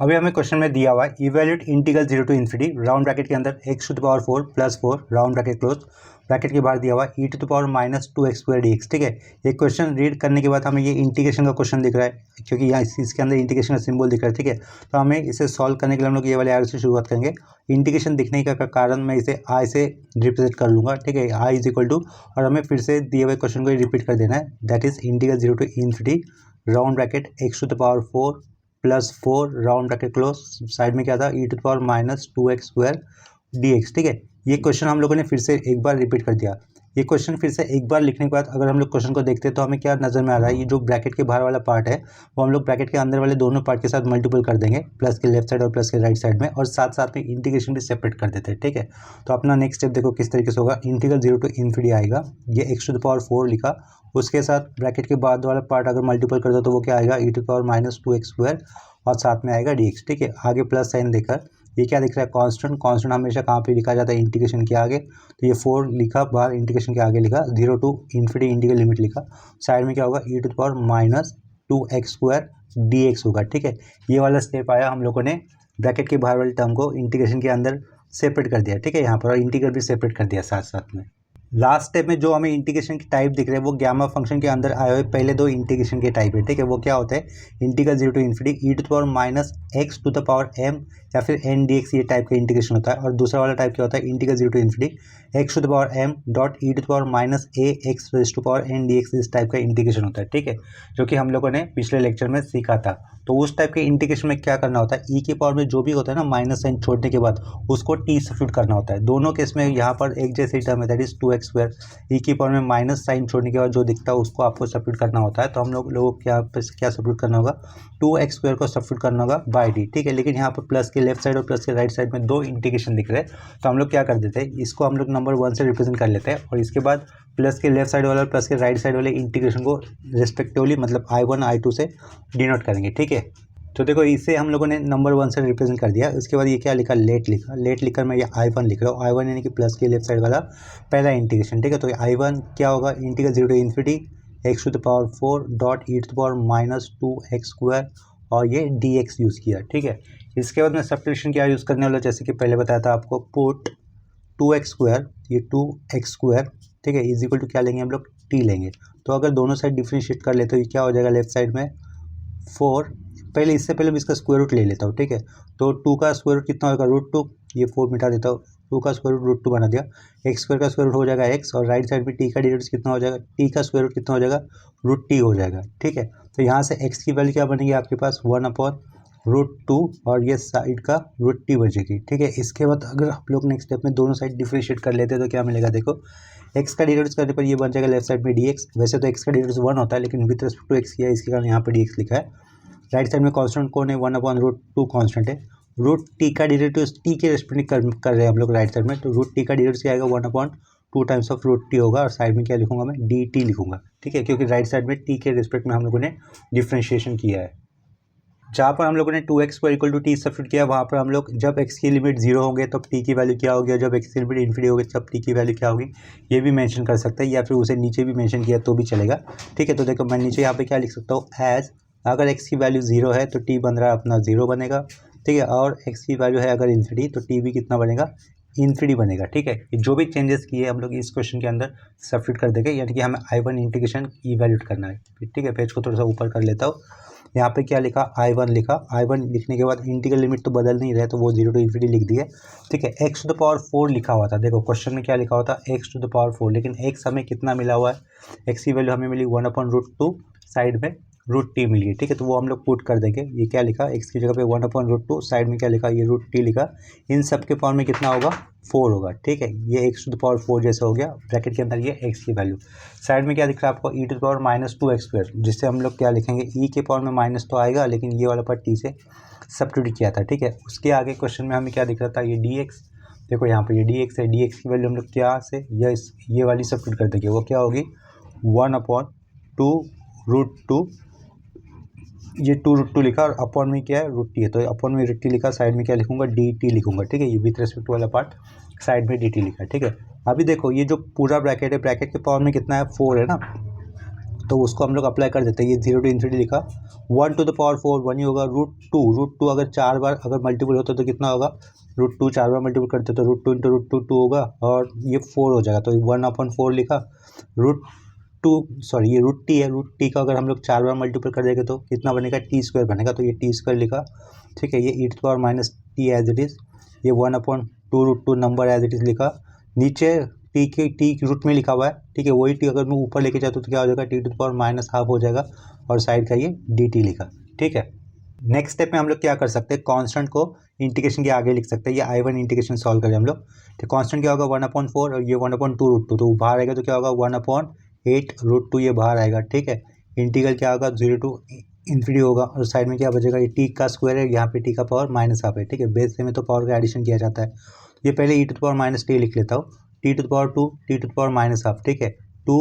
अभी हमें क्वेश्चन में दिया हुआ है evaluate integral 0 to infinity round bracket के अंदर x to the power 4 plus 4 round bracket close bracket के बाहर दिया हुआ है e to the power minus 2x square dx। ठीक है, ये क्वेश्चन रीड करने के बाद हमें ये इंटीग्रेशन का क्वेश्चन दिख रहा है क्योंकि यहाँ इसके अंदर इंटीग्रेशन का सिंबल दिख रहा है। ठीक है, तो हमें इसे सॉल्व करने के लिए हम लोग ये वाले एरो से शुरुआत करेंगे। इंटीग्रेशन दिखने का कारण मैं इसे आई से रिप्रेजेंट कर लूँगा। ठीक है, आई इज इक्वल टू, और हमें फिर से दिए हुए क्वेश्चन को रिपीट कर देना है, that is integral 0 to infinity round bracket x to the power 4 plus 4 round bracket close side में क्या था e to the power minus 2x square dx। ठीक है, ये क्वेश्चन हम लोगों ने फिर से एक बार रिपीट कर दिया। ये क्वेश्चन फिर से एक बार लिखने के बाद अगर हम लोग क्वेश्चन को देखते हैं तो हमें क्या नज़र में आ रहा है, ये जो ब्रैकेट के बाहर वाला पार्ट है वो हम लोग ब्रैकेट के अंदर वाले दोनों पार्ट के साथ मल्टीपल कर देंगे, प्लस के लेफ्ट साइड और प्लस के राइट साइड में, और साथ साथ में इंटीग्रेशन भी सेपरेट कर देते हैं। ठीक है, तो अपना नेक्स्ट स्टेप देखो किस तरीके से होगा। इंटीग्रल 0 टू इन्फिनिटी आएगा, ये x टू द पावर 4 लिखा, उसके साथ ब्रैकेट के बाद वाला पार्ट अगर मल्टीपल कर दो तो वो क्या आएगा e to the power minus 2x square और साथ में आएगा dx। ठीक है, आगे प्लस साइन देकर ये क्या दिख रहा है, कांस्टेंट। कांस्टेंट हमेशा कहाँ पे लिखा जाता है, इंटीग्रेशन के आगे, तो ये 4 लिखा बाहर, इंटीग्रेशन के आगे लिखा, 0 टू इन्फिनिटी इंटीग्रल लिमिट लिखा, साइड में क्या होगा e to the power minus 2x square dx होगा। ठीक है, ये वाला स्टेप आया, हम लोगों ने ब्रैकेट के बाहर वाले टर्म को इंटीग्रेशन के अंदर सेपरेट कर दिया। ठीक है, यहाँ पर और इंटीग्रल भी सेपरेट कर दिया साथ साथ में। लास्ट स्टेप में जो हमें इंटीग्रेशन की टाइप दिख रहे हैं वो गामा फंक्शन के अंदर आए हुए पहले दो इंटीग्रेशन के टाइप है। ठीक है, वो क्या होता है, integral 0 to infinity e to the power minus x to the power m या फिर n dx, ये टाइप का इंटीग्रेशन होता है। और दूसरा वाला टाइप क्या होता है, integral 0 to infinity x to the power m dot e to the power minus a x raise to power n dx, इस टाइप का इंटीग्रेशन होता है। ठीक है, जो कि हम लोगों ने पिछले लेक्चर में सीखा था। तो उस टाइप के इंटीग्रेशन में क्या करना होता है, e के पावर में जो भी होता है ना माइनस साइन छोड़ने के बाद उसको t सब्स्टिट्यूट करना होता है। दोनों केस में यहाँ पर एक जैसे टर्म है, that is 2x square, e की पावर में माइनस साइन छोड़ने के बाद जो दिखता है उसको आपको सब्स्टिट्यूट करना होता है। तो हम लोगों को क्या सब्स्टिट्यूट करना होगा, 2x स्क्वायर को सब्स्टिट्यूट करना होगा बाई डी। ठीक है, लेकिन यहाँ पर प्लस के लेफ्ट साइड और प्लस के राइट साइड में दो इंटीग्रेशन दिख रहे हैं, तो हम लोग क्या कर देते हैं, इसको हम लोग नंबर 1 से रिप्रेजेंट कर लेते हैं और इसके बाद प्लस के लेफ्ट साइड वाला और प्लस के राइट साइड वाले इंटीग्रेशन को रिस्पेक्टिवली मतलब I1 I2 से डिनोट करेंगे। ठीक है, तो देखो इसे हम लोगों ने नंबर 1 से रिप्रेजेंट कर दिया। उसके बाद ये क्या लिखा, लेट लिखा, लेट लिखकर मैं ये I1 लिख रहा हूँ। I1 यानी कि प्लस के लेफ्ट साइड वाला पहला इंटीग्रेशन। ठीक है, तो I1 क्या होगा, integral 0 to infinity x to the power 4 dot e to the power minus 2x square और ये dx यूज़ किया। ठीक है, इसके बाद मैं सब्स्टिट्यूशन क्या यूज़ करने वाला, जैसे कि पहले बताया था आपको, पुट 2x स्क्वायर, ये 2x स्क्वायर, ठीक है, इज इक्वल टू क्या लेंगे हम लोग, t लेंगे। तो अगर दोनों साइड डिफ्रेंशिएट कर लेते हो ये क्या हो जाएगा, लेफ्ट साइड में 4, पहले इससे पहले मैं इसका स्क्वायर रूट ले लेता हूँ। ठीक है, तो 2 का स्क्वायर रूट कितना होगा, √2, ये 4 मिटा देता हूँ, 2 का स्क्वायर रूट √2 बना दिया, x स्क्वायर का स्क्वायर रूट हो जाएगा x, और राइट साइड में t का डेरिवेटिव कितना हो जाएगा, t का स्क्वायर रूट कितना हो जाएगा, √t हो जाएगा। ठीक है, तो यहाँ से x की वैल्यू क्या बनेगी आपके पास, 1/√2 और ये साइड का √t बचेगी। ठीक है, इसके बाद अगर आप लोग नेक्स्ट स्टेप में दोनों साइड डिफ्रेंशिएट कर लेते हैं तो क्या मिलेगा, देखो x का डेरिवेटिव करने पर ये बन जाएगा लेफ्ट साइड में dx। वैसे तो x का डेरिवेटिव 1 होता है लेकिन विद रिस्पेक्ट टू x किया है, इसके कारण यहाँ पर dx लिखा है। राइट साइड में कांस्टेंट कौन है, 1/√2 कांस्टेंट है। √t का डेरिवेटिव t के रेस्पेक्ट कर रहे हैं हम लोग राइट साइड में, तो √t का डेरिवेटिव क्या आएगा, 1/2 टाइम्स ऑफ √t होगा, और साइड में क्या लिखूंगा मैं, dt लिखूंगा। ठीक है, क्योंकि राइट साइड में t के रेस्पेक्ट में हम लोगों ने डिफ्रेंशिएशन किया है। जहाँ पर हम लोगों ने 2x square equal to t substitute किया, वहाँ पर हम लोग जब x की लिमिट 0 होंगे तब t की वैल्यू क्या होगी, और जब x की लिमिट इन्फिनिटी होगी तब t की वैल्यू क्या होगी, ये भी मेंशन कर सकते हैं, या फिर उसे नीचे भी मेंशन किया तो भी चलेगा। ठीक है, तो देखो मैं नीचे यहाँ पे क्या लिख सकता हूँ, एज अगर x की वैल्यू 0 है तो t बन रहा है अपना 0 बनेगा। ठीक है, और x की वैल्यू है अगर इन्फिनिटी तो t भी कितना बनेगा, इन्फिनिटी बनेगा। ठीक है, जो भी चेंजेस किए हम लोग इस क्वेश्चन के अंदर सब्स्टिट्यूट कर देंगे, यानी कि हमें I1 इंटीग्रेशन इवैल्यूएट करना है। ठीक है, पेज को थोड़ा सा ऊपर कर लेता हूँ, यहाँ पे क्या लिखा, I1 लिखा, I1 लिखने के बाद इंटीग्रल लिमिट तो बदल नहीं रहे तो वो 0 टू इन्फिनिटी लिख दिए। ठीक है, x टू द पावर 4 लिखा हुआ था, देखो क्वेश्चन में क्या लिखा हुआ था, x टू द पावर 4, लेकिन x हमें कितना मिला हुआ है, x की वैल्यू हमें मिली 1/√2, साइड में √t मिली है। ठीक है, तो वो हम लोग पुट कर देंगे, ये क्या लिखा, x की जगह पे 1/√2, साइड में क्या लिखा, ये √t लिखा, इन सब के पावर में कितना होगा, 4 होगा। ठीक है, ये x टू द पावर 4 जैसे हो गया, ब्रैकेट के अंदर ये x की वैल्यू, साइड में क्या दिख रहा है आपको, e to the power minus 2x square, जिससे हम लोग क्या लिखेंगे, e के पावर में माइनस तो आएगा लेकिन ये वाला पार्ट t से सब्स्टिट्यूट किया था। ठीक है, उसके आगे क्वेश्चन में हमें क्या दिख रहा था, ये dx, देखो यहाँ पर ये dx है, dx की वैल्यू हम लोग क्या से ये वाली सब्स्टिट्यूट कर देंगे, वो क्या होगी, 1/2√2, ये 2√2 लिखा और अपॉन में क्या है, √t है, तो अपॉन में √t लिखा, साइड में क्या लिखूंगा, dt लिखूंगा। ठीक है, ये विथ रिस्पेक्ट वाला पार्ट साइड में dt लिखा। ठीक है, अभी देखो ये जो पूरा ब्रैकेट है, ब्रैकेट के पावर में कितना है, 4 है ना, तो उसको हम लोग अप्लाई कर देते हैं। ये 0 to इन्फिनिटी लिखा, 1 to the पावर 4 1 ही होगा, √2 अगर 4 बार अगर मल्टीपल होता तो कितना होगा, √2 4 बार मल्टीपल करते तो √2 इंटू √2 2 होगा, और ये 4 हो जाएगा, तो 1/4 लिखा। ये √t है, √t का अगर हम लोग 4 बार मल्टीपल कर देंगे तो कितना बनेगा, t² बनेगा, तो ये t² लिखा। ठीक है, ये e⁻t एज इट इज़, ये 1/2 नंबर एज इट इज़ लिखा। नीचे टी रूट में लिखा हुआ है, ठीक है, वही टी अगर मैं ऊपर लेके जाता हूँ तो क्या हो जाएगा, t⁻½ हो जाएगा, और साइड का ये dt लिखा। ठीक है, नेक्स्ट स्टेप में हम लोग क्या कर सकते हैं, कांस्टेंट को इंटीग्रेशन के आगे लिख सकते हैं। ये I1 इंटीग्रेशन सॉल्व करें हम लोग, तो कांस्टेंट क्या होगा 1/4, और ये 1/2 तो बाहर आएगा तो क्या होगा 1/8 ये बाहर आएगा। ठीक है, इंटीग्रल क्या होगा 0 to इन्फिनिटी होगा, और साइड में क्या बचेगा, ये टी का स्क्वायर है, यहाँ पे टी का पावर -½ है। ठीक है, बेस में तो पावर का एडिशन किया जाता है। ये पहले e⁻t लिख लेता हूँ, t⁻2 t⁻²। ठीक है, 2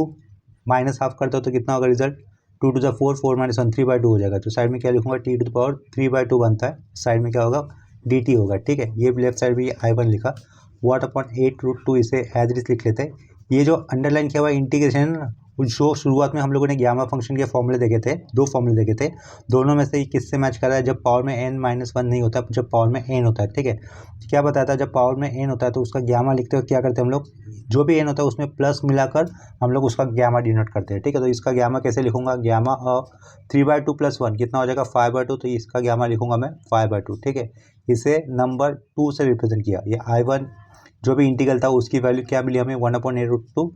-½ करता हूँ तो कितना होगा रिजल्ट, 2 to the 4 4 - 1 3/2 हो जाएगा। तो साइड में क्या लिखूंगा, t⁻3/2 बनता है, साइड में क्या होगा dt होगा। ठीक है, ये लेफ्ट साइड में ये I1 लिखा, 1/8 इसे एज इट इज लिख लेते हैं। ये जो अंडरलाइन किया हुआ इंटीग्रेशन है ना, जो शुरुआत में हम लोगों ने गामा फंक्शन के फॉर्मूले देखे थे, 2 फॉर्मूले देखे थे, दोनों में से ये किससे मैच कर रहा है, जब पावर में n-1 नहीं होता, जब पावर में n होता है। ठीक है, क्या बताया था, जब पावर में n होता है तो उसका गामा लिखते हो क्या करते हैं हम लोग, जो भी n होता है उसमें प्लस मिलाकर हम लोग उसका गामा डिनोट करते हैं। ठीक है, तो इसका गामा कैसे लिखूंगा, गामा 3/2 + 1 कितना हो जाएगा 5/2, तो इसका गामा लिखूंगा मैं 5/2। ठीक है, इसे नंबर 2 से रिप्रेजेंट किया। ये I1 जो भी इंटीग्रल था उसकी वैल्यू क्या मिली हमें, 1/8√2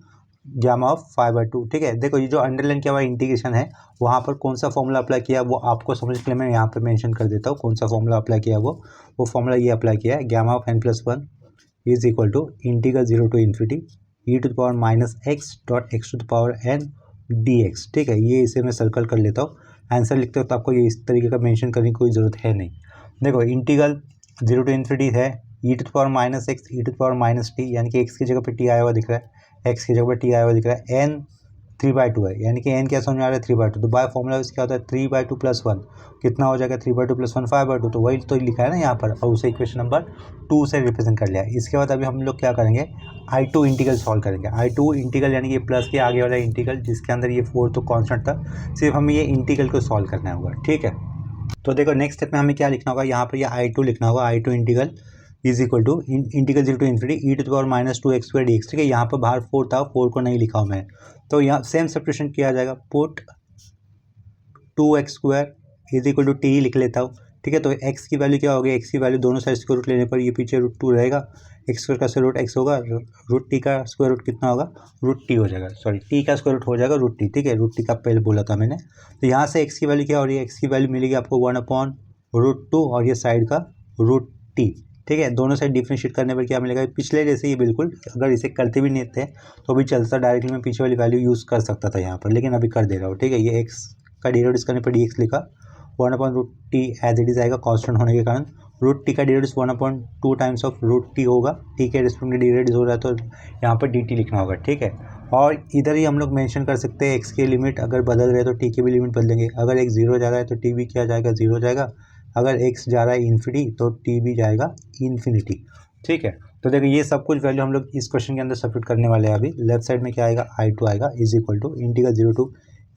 गामा ऑफ 5/2। ठीक है, देखो ये जो अंडरलाइन किया हुआ इंटीग्रेशन है, वहाँ पर कौन सा फॉर्मूला अप्लाई किया वो आपको समझने के लिए मैं यहाँ पे मेंशन कर देता हूँ, कौन सा फॉर्मूला अप्लाई किया वो फॉर्मूला ये अप्लाई किया है, gamma of n+1 is equal to integral 0 to infinity e⁻(x)(n) dx। ठीक है, ये इसे मैं सर्कल कर लेता हूँ, आंसर लिखते हो तो आपको ये इस तरीके का मेंशन करने की कोई ज़रूरत है नहीं। देखो इंटीग्रल 0 to इन्फिनिटी है, e⁻(x) यानी कि x की जगह पे t आया हुआ दिख रहा है, x की जगह पर t आया हुआ दिख रहा है, n 3/2 है, यानी कि n क्या समझ में आ रहा है 3/2, तो बाय फॉर्मूला क्या होता है 3/2 + 1 कितना हो जाएगा, 3/2 + 1 5/2, तो वही तो लिखा है ना यहाँ पर, और उसे इक्वेशन नंबर 2 से रिप्रेजेंट कर लिया। इसके बाद अभी हम लोग क्या करेंगे, I2 इंटीग्रल सॉल्व करेंगे। I2 इंटीग्रल यानी कि प्लस के आगे वाला इंटीग्रल, जिसके अंदर ये 4 तो कॉन्स्टेंट था, सिर्फ हमें ये इंटीग्रल को सॉल्व करना होगा। ठीक है, तो देखो नेक्स्ट स्टेप में हमें क्या लिखना होगा, यहाँ पर ये I2 लिखना होगा, I2 integral is equal to integral 0 to infinity e⁻(2x² dx। ठीक है, यहाँ पर बाहर 4 था, 4 को नहीं लिखा हूँ मैं, तो यहाँ सेम सब्स्टिट्यूशन किया जाएगा, put 2x² is equal to t लिख लेता हूँ। ठीक है, तो x की वैल्यू क्या होगी, x की वैल्यू दोनों साइड स्क्वायर रूट लेने पर ये पीछे √2 रहेगा, x² का स्क्वायर रूट x होगा, √t का स्क्वायर रूट कितना होगा, √t हो जाएगा, सॉरी t का स्क्वायर रूट हो जाएगा √t। ठीक है, √t का पहले बोला था मैंने, तो यहाँ से x की वैल्यू क्या हो रही है, x की वैल्यू मिलेगी आपको 1/√2 और ये साइड का √t। ठीक है, दोनों साइड डिफरेंशिएट करने पर क्या मिलेगा, पिछले जैसे ही बिल्कुल, अगर इसे करते भी नहीं थे तो भी चलता, डायरेक्टली मैं पीछे वाली वैल्यू यूज़ कर सकता था यहाँ पर, लेकिन अभी कर दे रहा हूँ। ठीक है, ये x का डेरिवेटिव करने पर dx लिखा, 1/√t एज इट इज़ आएगा कांस्टेंट होने के कारण, √t का डेरिवेटिव 1/2 टाइम्स ऑफ √t होगा, t के रिस्पेक्ट में डेरिवेटिव हो रहा है तो यहाँ पर dt लिखना होगा। ठीक है, और इधर ही हम लोग मेंशन कर सकते हैं x के लिमिट अगर बदल रहे तो t की भी लिमिट बदलेंगे, अगर x 0 जा रहा है तो t भी क्या जाएगा 0 जाएगा, अगर x जा रहा है इन्फिनिटी तो t भी जाएगा इन्फिनिटी। ठीक है, तो देखो ये सब कुछ वैल्यू हम लोग इस क्वेश्चन के अंदर सब्स्टिट्यूट करने वाले हैं। अभी लेफ्ट साइड में क्या आएगा, I2 आएगा is equal to integral 0 to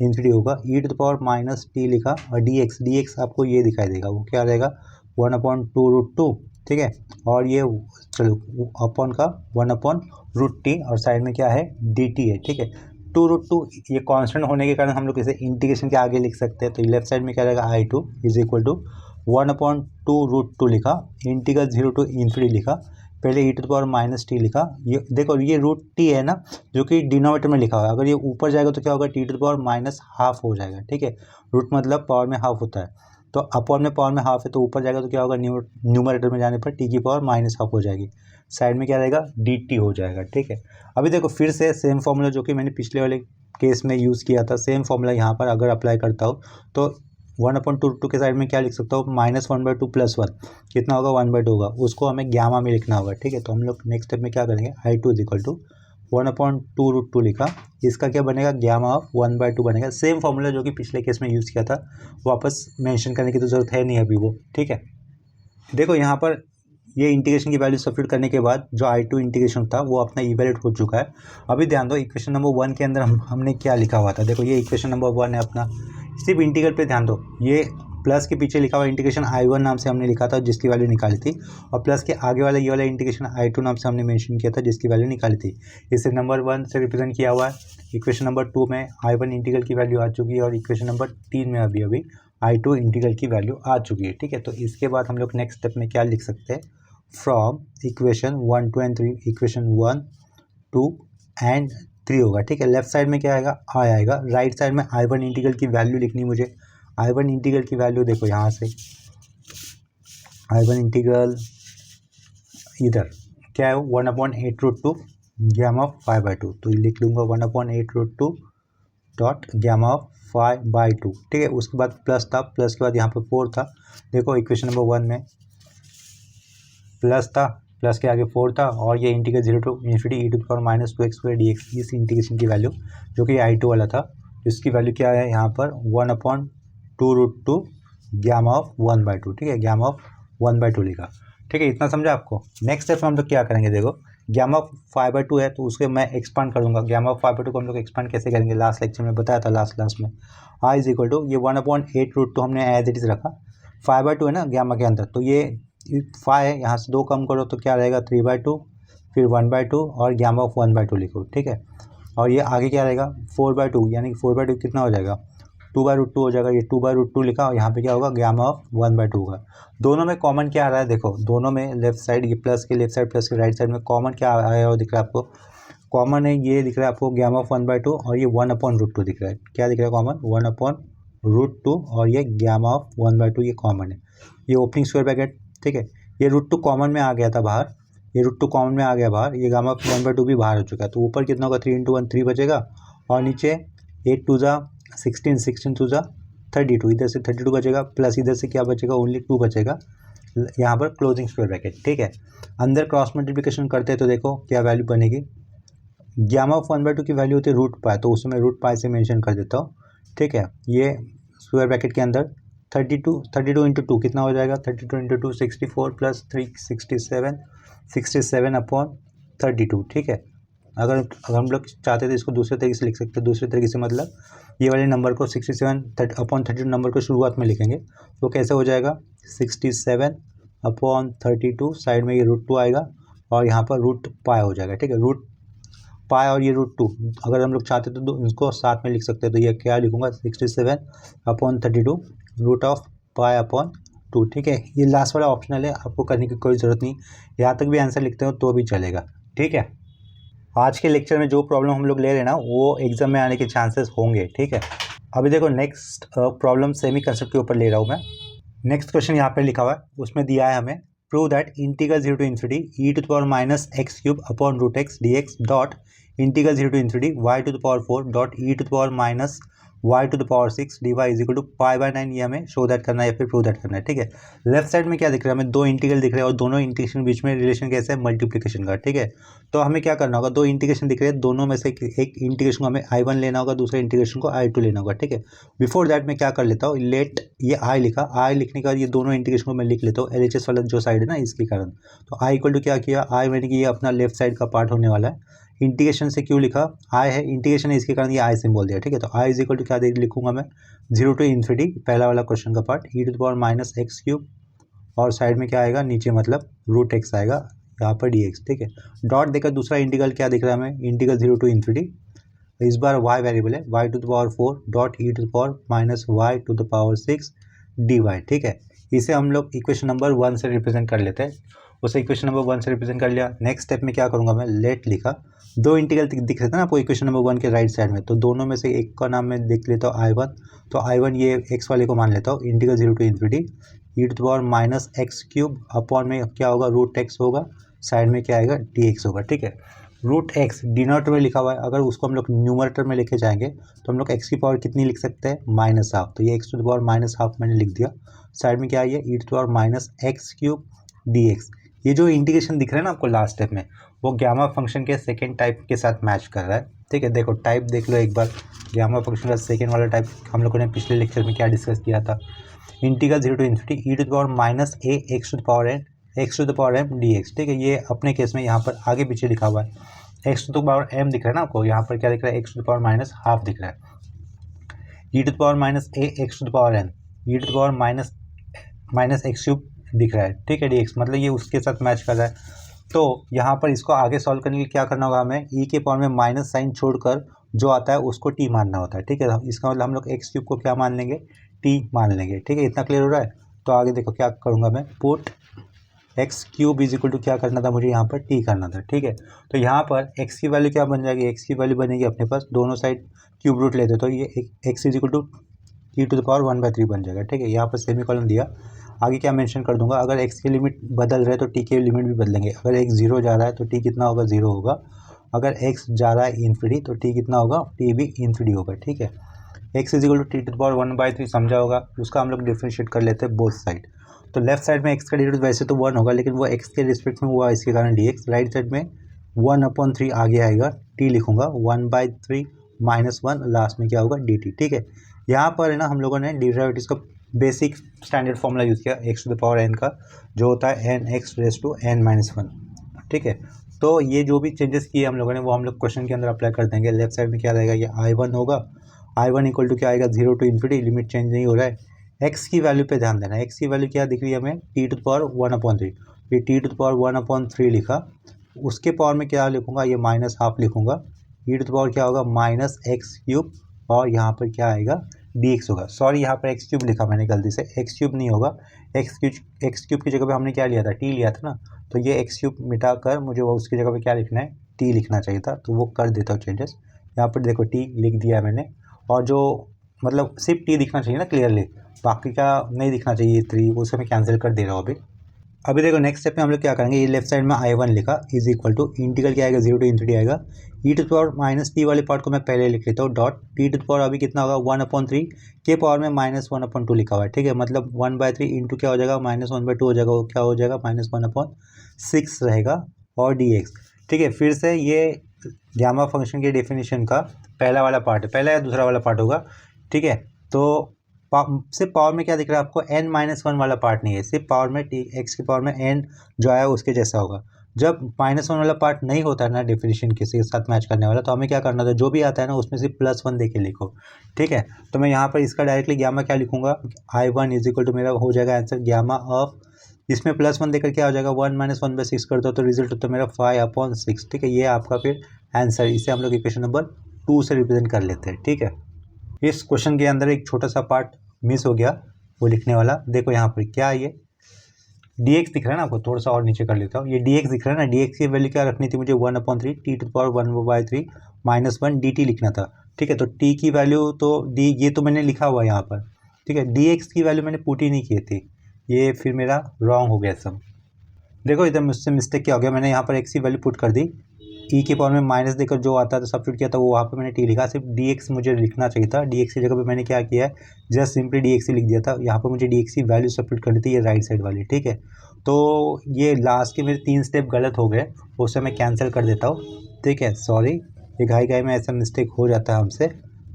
infinity होगा, e⁻t लिखा, और dx आपको ये दिखाई देगा, वो क्या रहेगा 1/2√2। ठीक है, और ये चलो अपॉन का 1/√t, और साइड में क्या है dt है। ठीक है, 2√2 ये कांस्टेंट होने के कारण हम लोग इसे इंटीग्रेशन के आगे लिख सकते हैं, तो लेफ्ट साइड में क्या रहेगा I2 इज इक्वल टू 1/2√2 लिखा, इंटीग्रल 0 to इन्फिनिटी लिखा, पहले e⁻t लिखा, ये देखो ये √t है ना जो कि डिनोमिनेटर में लिखा हुआ है, अगर ये ऊपर जाएगा तो क्या होगा t⁻½ हो जाएगा। ठीक है, रूट मतलब पावर में हाफ होता है, तो अपॉन में पावर में हाफ है तो ऊपर जाएगा तो क्या होगा, न्यूमरेटर में जाने पर t की पावर -½ हो जाएगी, साइड में क्या रहेगा dt हो जाएगा। ठीक है, अभी देखो फिर से सेम फॉर्मूला जो कि मैंने पिछले वाले केस में यूज़ किया था, सेम फॉर्मूला यहाँ पर अगर अप्लाई करता हूँ तो 1/2 के साइड में क्या लिख सकता हूँ, -1/2 + 1 कितना होगा 1/2 होगा, उसको हमें गामा में लिखना होगा। ठीक है, तो हम लोग नेक्स्ट स्टेप में क्या करेंगे, I2 इज इक्वल टू 1/2√2 लिखा, इसका क्या बनेगा गामा ऑफ 1/2 बनेगा, सेम फॉर्मूला जो कि पिछले केस में यूज़ किया था, वापस मेंशन करने की तो ज़रूरत है नहीं अभी वो। ठीक है, देखो यहाँ पर ये इंटीग्रेशन की वैल्यू सब्स्टिट्यूट करने के बाद जो I2 इंटीग्रेशन था वो अपना इवैल्यूएट हो चुका है। अभी ध्यान दो इक्वेशन नंबर 1 के अंदर हमने क्या लिखा हुआ था। देखो ये इक्वेशन नंबर 1 है अपना, सिर्फ इंटीग्रल पे ध्यान दो। ये प्लस के पीछे लिखा हुआ इंटीग्रेशन I1 नाम से हमने लिखा था जिसकी वैल्यू निकाली थी, और प्लस के आगे वाला ये वाला इंटीग्रेशन I2 नाम से हमने मेंशन किया था जिसकी वैल्यू निकाली थी। इसे नंबर 1 से रिप्रेजेंट किया हुआ है। इक्वेशन नंबर 2 में I1 इंटीग्रल की वैल्यू आ चुकी है, और इक्वेशन नंबर 3 में अभी अभी I2 इंटीग्रल की वैल्यू आ चुकी है। ठीक है, तो इसके बाद हम लोग नेक्स्ट स्टेप में क्या लिख सकते हैं, from equation 1, 2 and 3, equation 1, 2 and 3 होगा। ठीक है, लेफ्ट साइड में क्या आएगा, आई आएगा। राइट साइड में I1 इंटीग्रल की वैल्यू लिखनी मुझे। I1 इंटीग्रल की वैल्यू देखो यहाँ से, I1 इंटीग्रल इधर क्या है, 1/8√2 गैमा ऑफ 5/2, तो लिख लूँगा 1/8√2 डॉट गैमा ऑफ 5/2। ठीक है, उसके बाद प्लस था, प्लस के बाद यहाँ पे 4 था। देखो इक्वेशन नंबर 1 में प्लस था, प्लस के आगे 4 था, और ये integral 0 to infinity e⁻² dx, इस इंटीग्रेशन की वैल्यू जो कि I2 वाला था, इसकी वैल्यू क्या है यहाँ पर 1/2√2 गैमा ऑफ 1/2। ठीक है, गैमा ऑफ 1/2 लिखा। ठीक है, इतना समझा आपको। नेक्स्ट स्टेप में हम लोग क्या करेंगे, देखो गैमा ऑफ 5/2 है तो उसके मैं एक्सपांड कर दूंगा। गैमा ऑफ 5/2 को हम लोग एक्सपांड कैसे करेंगे, लास्ट लेक्चर में बताया था, लास्ट क्लास में। I इज इक्वल टू ये 1/8√2 हमने एज इट इज रखा, 5/2 है ना गैमा के अंदर, तो ये 5 है, यहाँ से 2 कम करो तो क्या रहेगा 3/2, फिर 1/2 और गैमा ऑफ 1/2 लिखो। ठीक है, और ये आगे क्या रहेगा 4/2, यानी कि 4/2 कितना हो जाएगा 2/√2 हो जाएगा। ये 2/√2 लिखा, और यहाँ पे क्या होगा गैमा ऑफ 1/2 होगा। दोनों में कॉमन क्या आ रहा है, देखो दोनों में लेफ्ट साइड, ये प्लस के लेफ्ट साइड प्लस के राइट साइड में कॉमन क्या आया हुआ दिख रहा है आपको, कॉमन है ये दिख रहा है आपको गैमा ऑफ 1/2, और ये 1/√2 दिख रहा है। क्या दिख रहा है कॉमन 1/√2, और ये गैमा ऑफ 1/2 ये कॉमन है। ये ओपनिंग स्क्वायर ब्रैकेट। ठीक है, ये √2 कॉमन में आ गया था बाहर, ये √2 कॉमन में आ गया बाहर, ये गामा ऑफ 1/2 भी बाहर हो चुका है। तो ऊपर कितना होगा 3 × 1 3 बचेगा, और नीचे 8 2 जा 16, 16 2 जा 32, इधर से 32 बचेगा, प्लस इधर से क्या बचेगा ओनली 2 बचेगा यहाँ पर क्लोजिंग स्क्वायर ब्रैकेट। ठीक है, अंदर क्रॉस मल्टीप्लिकेशन करते हैं तो देखो क्या वैल्यू बनेगी, गैमा ऑफ 1/2 की वैल्यू होती है √π, तो उसमें √π से मेंशन कर देता हूँ। ठीक है, ये स्क्वायर ब्रैकेट के अंदर 32 × 2 कितना हो जाएगा, 32 × 2 64 प्लस 3 67/32। ठीक है, अगर हम लोग चाहते तो इसको दूसरे तरीके से लिख सकते हैं। दूसरे तरीके से मतलब ये वाले नंबर को 67/32 नंबर को शुरुआत में लिखेंगे, तो कैसे हो जाएगा 67/32, साइड में ये √2 आएगा, और यहाँ पर √π हो जाएगा। ठीक है, √π और ये √2 अगर हम लोग चाहते तो इसको साथ में लिख सकते हैं, तो ये क्या लिखूंगा 67/32 √π/2। ठीक है, ये लास्ट वाला ऑप्शनल है, आपको करने की कोई ज़रूरत नहीं, यहाँ तक भी आंसर लिखते हो तो भी चलेगा। ठीक है, आज के लेक्चर में जो प्रॉब्लम हम लोग ले रहे हैं ना वो एग्जाम में आने के चांसेस होंगे। ठीक है, अभी देखो नेक्स्ट प्रॉब्लम सेमी कंसेप्ट के ऊपर ले रहा हूँ मैं। नेक्स्ट क्वेश्चन यहाँ पे लिखा हुआ है, उसमें दिया है हमें prove that integral 0 to infinity e⁻x³ dx dot integral 0 to infinity y⁴ dot e⁻y6 dy is equal to π/9, ये हमें शो दैट करना है या फिर प्रूव दैट करना है। ठीक है, लेफ्ट साइड में क्या दिख रहा है हमें, दो इंटीग्रल दिख रहे हैं, और दोनों इंटीग्रेशन के बीच में रिलेशन कैसे है मल्टीप्लिकेशन का। ठीक है, तो हमें क्या करना होगा, दो इंटीग्रेशन दिख रहे हैं, दोनों में से एक इंटीग्रेशन को हमें I1 लेना होगा, दूसरे इंटीग्रेशन को I2 लेना होगा। ठीक है, बिफोर दैट मैं क्या कर लेता हूँ, लेट ये I लिखा, I लिखने के बाद ये दोनों इंटीग्रेशन को मैं लिख लेता हूँ LHS वाला जो साइड है ना इसके कारण। तो I इक्वल टू क्या किया, I मैंने कि ये अपना लेफ्ट साइड का पार्ट होने वाला है, इंटीग्रेशन से क्यों लिखा I है, इंटीग्रेशन है इसके कारण ये I सिंबल दिया। ठीक है, तो I इज इक्वल टू क्या लिखूंगा मैं 0 टू इन्फिनिटी, पहला वाला क्वेश्चन का पार्ट e⁻x³, और साइड में क्या आएगा नीचे मतलब √x आएगा यहाँ पर dx। ठीक है, डॉट देकर दूसरा इंटीग्रल क्या दिख रहा है हमें, इंटीग्रल 0 टू इन्फिनिटी, इस बार y वेरिएबल है y⁴ डॉट e⁻y6 dy। ठीक है, इसे हम लोग इक्वेशन नंबर 1 से रिप्रेजेंट कर लेते हैं, उसे इक्वेशन नंबर 1 से रिप्रेजेंट कर लिया। नेक्स्ट स्टेप में क्या करूंगा मैं, लेट लिखा, दो इंटीग्रल दिख रहे थे ना आपको इक्वेशन नंबर 1 के राइट साइड में, तो दोनों में से एक का नाम मैं देख लेता हूँ I1, तो I1 ये x वाले को मान लेता हूँ, integral 0 to infinity e⁻x³ upon में क्या होगा √x होगा, साइड में क्या आएगा dx होगा। ठीक है, √x डिनोमिनेटर में लिखा हुआ है, अगर उसको हम लोग न्यूमरेटर में लेके जाएंगे तो हम लोग x की पावर कितनी लिख सकते हैं -½ तो ये x⁻½ मैंने लिख दिया, साइड में क्या है e⁻x³ dx। ये जो इंटीग्रेशन दिख रहा है ना आपको लास्ट स्टेप में, वो गामा फंक्शन के सेकेंड टाइप के साथ मैच कर रहा है। ठीक है, देखो टाइप देख लो एक बार, गामा फंक्शन का सेकेंड वाला टाइप हम लोगों ने पिछले लेक्चर में क्या डिस्कस किया था, integral 0 to infinity e⁻ax⁴ x to the power m d x, ठीक है। ये अपने केस में यहाँ पर आगे पीछे लिखा हुआ है, x to the power m दिख रहा है ना आपको, यहाँ पर क्या दिख रहा है, x to the power minus half दिख रहा है, e to the power minus a x to the power n, e to the power minus x cube दिख रहा है, ठीक है, डी एक्स, मतलब ये उसके साथ मैच कर रहा है। तो यहाँ पर इसको आगे सॉल्व करने के लिए क्या करना होगा हमें, ई के पावर में माइनस साइन छोड़कर जो आता है उसको टी मानना होता है, ठीक है। इसका मतलब हम लोग एक्स क्यूब को क्या मान लेंगे, टी मान लेंगे, ठीक है। इतना क्लियर हो रहा है। तो आगे देखो क्या करूँगा मैं, put x cube is equal to क्या करना था मुझे, यहाँ पर टी करना था, ठीक है। तो यहाँ पर एक्स की वैल्यू क्या बन जाएगी, एक्स की वैल्यू बनेगी अपने पास, दोनों साइड क्यूब रूट लेते तो ये x is equal to t to the power 1/3 बन जाएगा, ठीक है। यहाँ पर सेमीकोलन दिया, आगे क्या मेंशन कर दूंगा, अगर एक्स की लिमिट बदल रहे तो टी की लिमिट भी बदलेंगे। अगर एक्स 0 जा रहा है तो टी कितना होगा, 0 होगा। अगर एक्स जा रहा है इन्फिनिटी तो टी कितना होगा, टी भी इन्फिनिटी होगा, ठीक है। X is equal to t to the power 1/3 समझा होगा, उसका हम लोग डिफ्रेंशिएट कर लेते हैं बोथ साइड। तो लेफ्ट साइड में एक्स का डेरिवेटिव वैसे तो 1 होगा, लेकिन वो एक्स के रिस्पेक्ट में हुआ इसके कारण डी एक्स। राइट साइड में 1/3 आगे आएगा, टी लिखूंगा 1/3 -1, लास्ट में क्या होगा डी टी, ठीक है। यहाँ पर है ना हम लोगों ने डेरिवेटिव्स का बेसिक स्टैंडर्ड फॉर्मूला यूज़ किया, x to the power n का, जो होता है n x raise to n minus 1, ठीक है। तो ये जो भी चेंजेस किए हम लोगों ने वो हम लोग क्वेश्चन के अंदर अप्लाई कर देंगे। लेफ्ट साइड में क्या रहेगा, ये I1 होगा, I1 इक्वल टू क्या आएगा, 0 टू इन्फिनिटी, लिमिट चेंज नहीं हो रहा है। एक्स की वैल्यू पे ध्यान देना, एक्स की वैल्यू क्या दिख रही है हमें, टी टू द पावर 1/3, ये टी टू द पावर 1/3 लिखा, उसके पावर में क्या लिखूंगा, ये माइनस हाफ लिखूंगा, ई टू द पावर क्या होगा माइनस एक्स क्यूब, और यहाँ पर क्या आएगा डी एक्स होगा। सॉरी यहाँ पर एक्स क्यूब लिखा मैंने गलती से, एक्स क्यूब नहीं होगा, एक्स क्यूब की जगह पे हमने क्या लिया था, टी लिया था ना। तो ये एक्स क्यूब मिटा कर मुझे वो उसकी जगह पे क्या लिखना है, टी लिखना चाहिए था, तो वो कर देता हूँ चेंजेस। यहाँ पर देखो टी लिख दिया है मैंने, और जो मतलब सिर्फ टी दिखना चाहिए ना क्लियरली, बाकी का नहीं दिखना चाहिए 3, उसको मैं कैंसिल कर दे रहा हूँ अभी देखो नेक्स्ट स्टेप में हम लोग क्या करेंगे, ये लेफ्ट साइड में I1 लिखा इज इक्वल टू इंटीग्रल क्या आएगा, 0 टू इन्फिनिटी आएगा, e to the power minus t वाले पार्ट को मैं पहले लिख लेता हूँ, dot t to the power अभी कितना होगा 1/3 के पावर में -1/2 लिखा हुआ है, ठीक है। मतलब 1/3 इंटू क्या हो जाएगा, -1/2 हो जाएगा, वो क्या हो जाएगा -1/6 रहेगा, और डी एक्स, ठीक है। फिर से ये गामा फंक्शन के डेफिनेशन का पहला वाला पार्ट है, पहला या दूसरा वाला पार्ट होगा, ठीक है। तो सिर्फ पावर में क्या दिख रहा है आपको, n-1 वाला पार्ट नहीं है, सिर्फ पावर में टी एक्स की पावर में n जो आया उसके जैसा होगा। जब -1 वाला पार्ट नहीं होता है ना डेफिनेशन किसी के साथ मैच करने वाला, तो हमें क्या करना था, जो भी आता है ना उसमें सिर्फ +1 दे के लिखो, ठीक है। तो मैं यहाँ पर इसका डायरेक्टली गामा क्या लिखूंगा, I1 इज इक्वल टू मेरा हो जाएगा आंसर गामा ऑफ, इसमें +1 देकर क्या हो जाएगा 1 - 1/6 कर दो तो रिजल्ट होता है मेरा 5/6, ठीक है। ये आपका फिर आंसर, इसे हम लोग इक्वेशन नंबर 2 से रिप्रेजेंट कर लेते हैं, ठीक है। इस क्वेश्चन के अंदर एक छोटा सा पार्ट मिस हो गया वो लिखने वाला, देखो यहाँ पर क्या है, ये dx दिख रहा है ना आपको, थोड़ा सा और नीचे कर लेता हूँ, ये dx दिख रहा है ना, dx की वैल्यू क्या रखनी थी मुझे 1/3 t to the power 1/3 -1 dt लिखना था, ठीक है। तो t की वैल्यू तो d ये तो मैंने लिखा हुआ है यहाँ पर, ठीक है। dx की वैल्यू मैंने पुट ही नहीं की थी, ये फिर मेरा रॉन्ग हो गया सब। देखो इधर मुझसे मिस्टेक क्या हो गया, मैंने यहाँ पर x की वैल्यू पुट कर दी, ई के पावर में माइनस देकर जो आता है तो सब्स्टिट्यूट किया था, वो वहाँ पे मैंने टी लिखा, सिर्फ डी एक्स मुझे लिखना चाहिए था, डी एक्स की जगह पे मैंने क्या किया है, जस्ट सिंपली डी एक्स ही लिख दिया था। यहाँ पर मुझे डी एक्स की वैल्यू सब्स्टिट्यूट करनी थी, ये राइट साइड वाली, ठीक है। तो ये लास्ट के मेरे 3 स्टेप गलत हो गए, उससे मैं कैंसिल कर देता हूँ, ठीक है। सॉरी, ये घाई में ऐसा मिस्टेक हो जाता है हमसे,